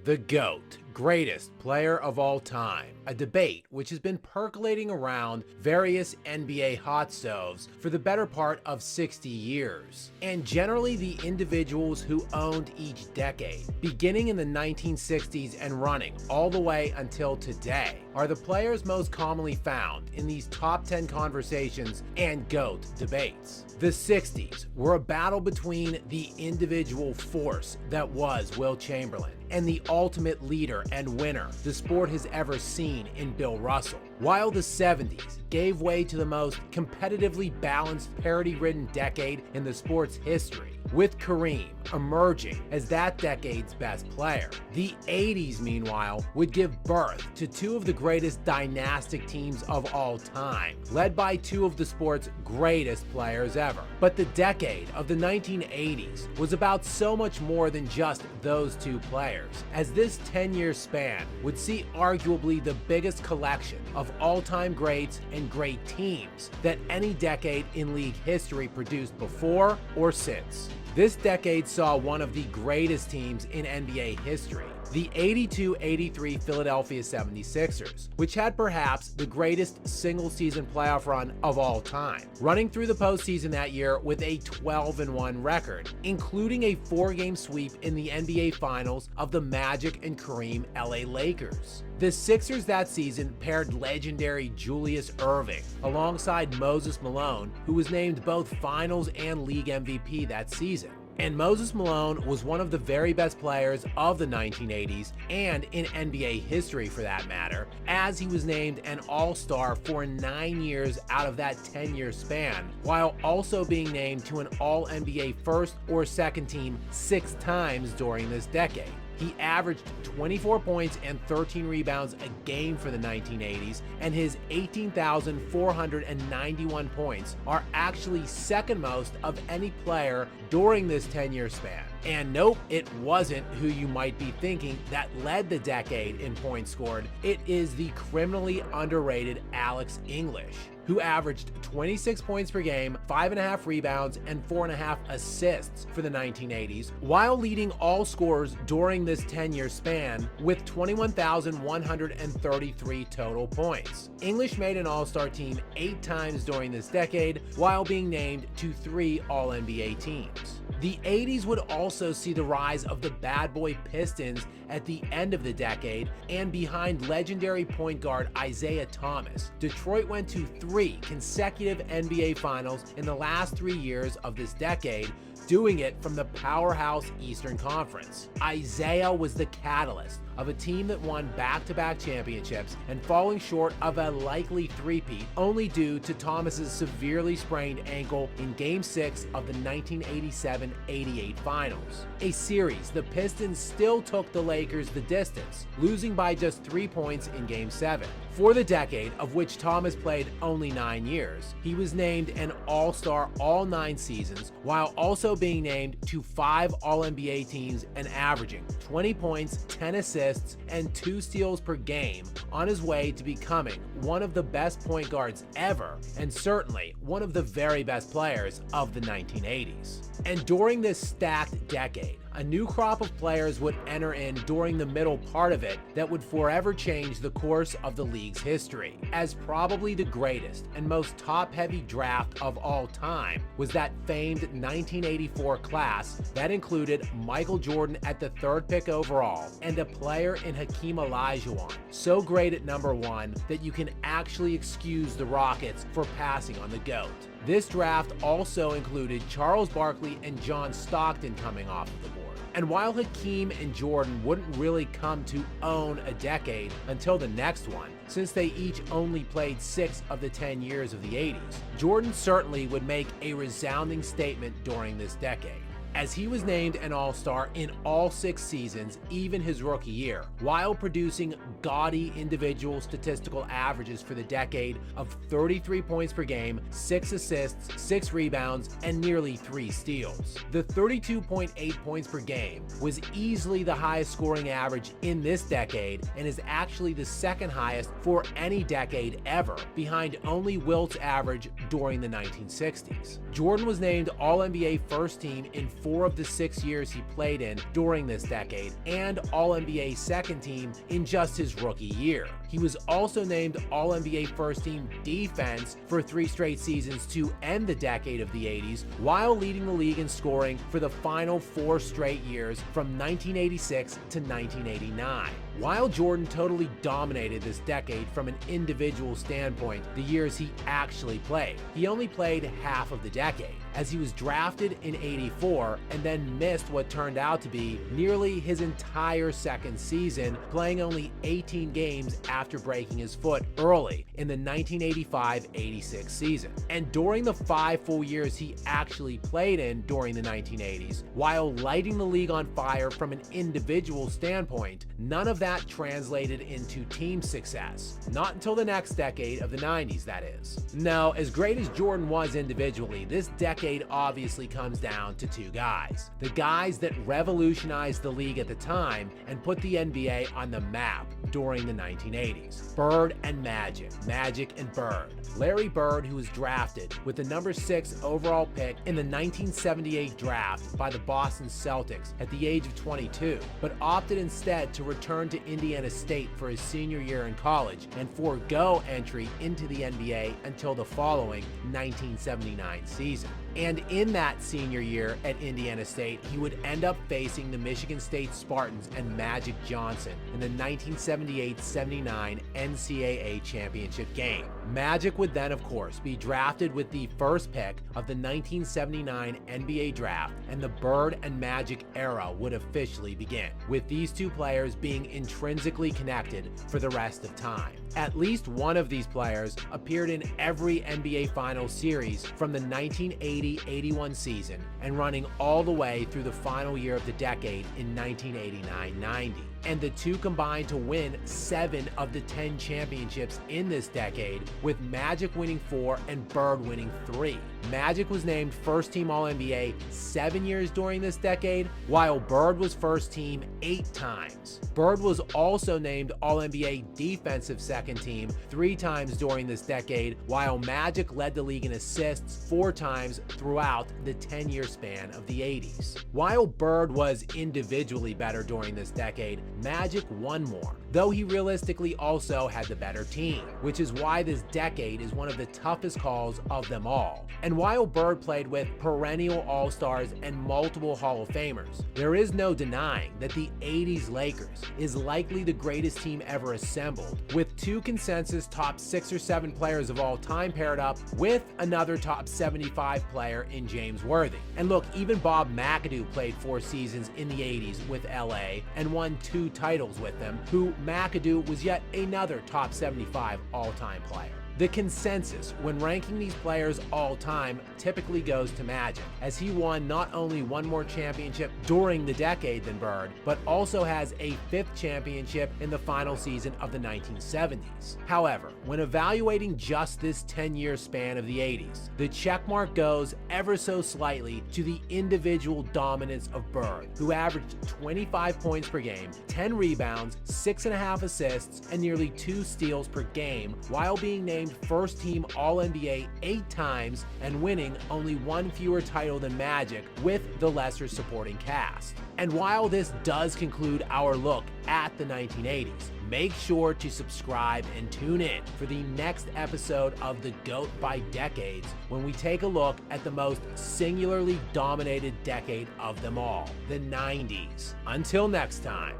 The GOAT, greatest player of all time, a debate which has been percolating around various NBA hot stoves for the better part of 60 years, and generally the individuals who owned each decade, beginning in the 1960s and running all the way until today, are the players most commonly found in these top 10 conversations and GOAT debates. The 60s were a battle between the individual force that was Wilt Chamberlain and the ultimate leader and winner the sport has ever seen in Bill Russell, while the 70s gave way to the most competitively balanced, parity-ridden decade in the sport's history, with Kareem emerging as that decade's best player. The 80s, meanwhile, would give birth to two of the greatest dynastic teams of all time, led by two of the sport's greatest players ever. But the decade of the 1980s was about so much more than just those two players, as this 10-year span would see arguably the biggest collection of all-time greats and great teams that any decade in league history produced before or since. This decade saw one of the greatest teams in NBA history, the 82-83 Philadelphia 76ers, which had perhaps the greatest single-season playoff run of all time, running through the postseason that year with a 12-1 record, including a 4-game sweep in the NBA Finals of the Magic and Kareem LA Lakers. The Sixers that season paired legendary Julius Erving alongside Moses Malone, who was named both Finals and League MVP that season. And Moses Malone was one of the very best players of the 1980s and in NBA history for that matter, as he was named an All-Star for 9 years out of that 10-year span, while also being named to an All-NBA first or second team 6 times during this decade. He averaged 24 points and 13 rebounds a game for the 1980s, and his 18,491 points are actually second most of any player during this 10-year span. And nope, it wasn't who you might be thinking that led the decade in points scored. It is the criminally underrated Alex English, who averaged 26 points per game, 5.5 rebounds, and 4.5 assists for the 1980s, while leading all scorers during this 10-year span with 21,133 total points. English made an All-Star team 8 times during this decade, while being named to 3 All-NBA teams. The 80s would also see the rise of the bad boy Pistons at the end of the decade, and behind legendary point guard Isaiah Thomas, Detroit went to 3 consecutive NBA Finals in the last 3 years of this decade, doing it from the powerhouse Eastern Conference. Isaiah was the catalyst of a team that won back-to-back championships and falling short of a likely three-peat only due to Thomas's severely sprained ankle in Game 6 of the 1987-88 Finals, a series the Pistons still took the Lakers the distance, losing by just 3 points in Game 7. For the decade, of which Thomas played only 9 years, he was named an All-Star all 9 seasons, while also being named to 5 All-NBA teams and averaging 20 points, 10 assists, and 2 steals per game, on his way to becoming one of the best point guards ever, and certainly one of the very best players of the 1980s. And during this stacked decade, a new crop of players would enter in during the middle part of it that would forever change the course of the league's history, as probably the greatest and most top-heavy draft of all time was that famed 1984 class that included Michael Jordan at the 3rd pick overall and a player in Hakeem Olajuwon, so great at number 1 that you can actually excuse the Rockets for passing on the GOAT. This draft also included Charles Barkley and John Stockton coming off of the board. And while Hakeem and Jordan wouldn't really come to own a decade until the next one, since they each only played 6 of the 10 years of the 80s, Jordan certainly would make a resounding statement during this decade, as he was named an All-Star in all 6 seasons, even his rookie year, while producing gaudy individual statistical averages for the decade of 33 points per game, 6 assists, 6 rebounds, and nearly 3 steals. The 32.8 points per game was easily the highest scoring average in this decade and is actually the second highest for any decade ever, behind only Wilt's average during the 1960s. Jordan was named All-NBA first team in 4 of the 6 years he played in during this decade, and All-NBA second team in just his rookie year. He was also named All-NBA first team defense for 3 straight seasons to end the decade of the 80s, while leading the league in scoring for the final 4 straight years from 1986 to 1989. While Jordan totally dominated this decade from an individual standpoint, the years he actually played, he only played half of the decade, as he was drafted in '84 and then missed what turned out to be nearly his entire second season, playing only 18 games after breaking his foot early in the 1985-86 season. And during the 5 full years he actually played in during the 1980s, while lighting the league on fire from an individual standpoint, none of that translated into team success. Not until the next decade of the 90s, that is. Now, as great as Jordan was individually, this decade obviously comes down to 2 guys. The guys that revolutionized the league at the time and put the NBA on the map during the 1980s. Bird and Magic. Magic and Bird. Larry Bird, who was drafted with the number 6 overall pick in the 1978 draft by the Boston Celtics at the age of 22, but opted instead to return to Indiana State for his senior year in college and forego entry into the NBA until the following 1979 season. And in that senior year at Indiana State, he would end up facing the Michigan State Spartans and Magic Johnson in the 1978-79 NCAA championship game. Magic would then, of course, be drafted with the first pick of the 1979 NBA draft, and the Bird and Magic era would officially begin, with these 2 players being intrinsically connected for the rest of time. At least one of these players appeared in every NBA Finals series from the 1980-81 season and running all the way through the final year of the decade in 1989-90. And the 2 combined to win 7 of the 10 championships in this decade, with Magic winning 4 and Bird winning 3. Magic was named first team All-NBA 7 years during this decade, while Bird was first team 8 times. Bird was also named All-NBA defensive second team 3 times during this decade, while Magic led the league in assists 4 times throughout the 10-year span of the 80s. While Bird was individually better during this decade, Magic won more, though he realistically also had the better team, which is why this decade is one of the toughest calls of them all. And while Bird played with perennial All-Stars and multiple Hall of Famers, there is no denying that the 80s Lakers is likely the greatest team ever assembled, with 2 consensus top 6 or 7 players of all time paired up with another top 75 player in James Worthy. And look, even Bob McAdoo played 4 seasons in the 80s with LA and won 2 titles with them, who McAdoo was yet another top 75 all-time player. The consensus when ranking these players all time typically goes to Magic, as he won not only one more championship during the decade than Bird, but also has a 5th championship in the final season of the 1970s. However, when evaluating just this 10-year span of the 80s, the checkmark goes ever so slightly to the individual dominance of Bird, who averaged 25 points per game, 10 rebounds, 6.5 assists, and nearly 2 steals per game, while being named first team All-NBA 8 times and winning only 1 fewer title than Magic with the lesser supporting cast. And while this does conclude our look at the 1980s, make sure to subscribe and tune in for the next episode of the GOAT by Decades, when we take a look at the most singularly dominated decade of them all, the 90s. Until next time.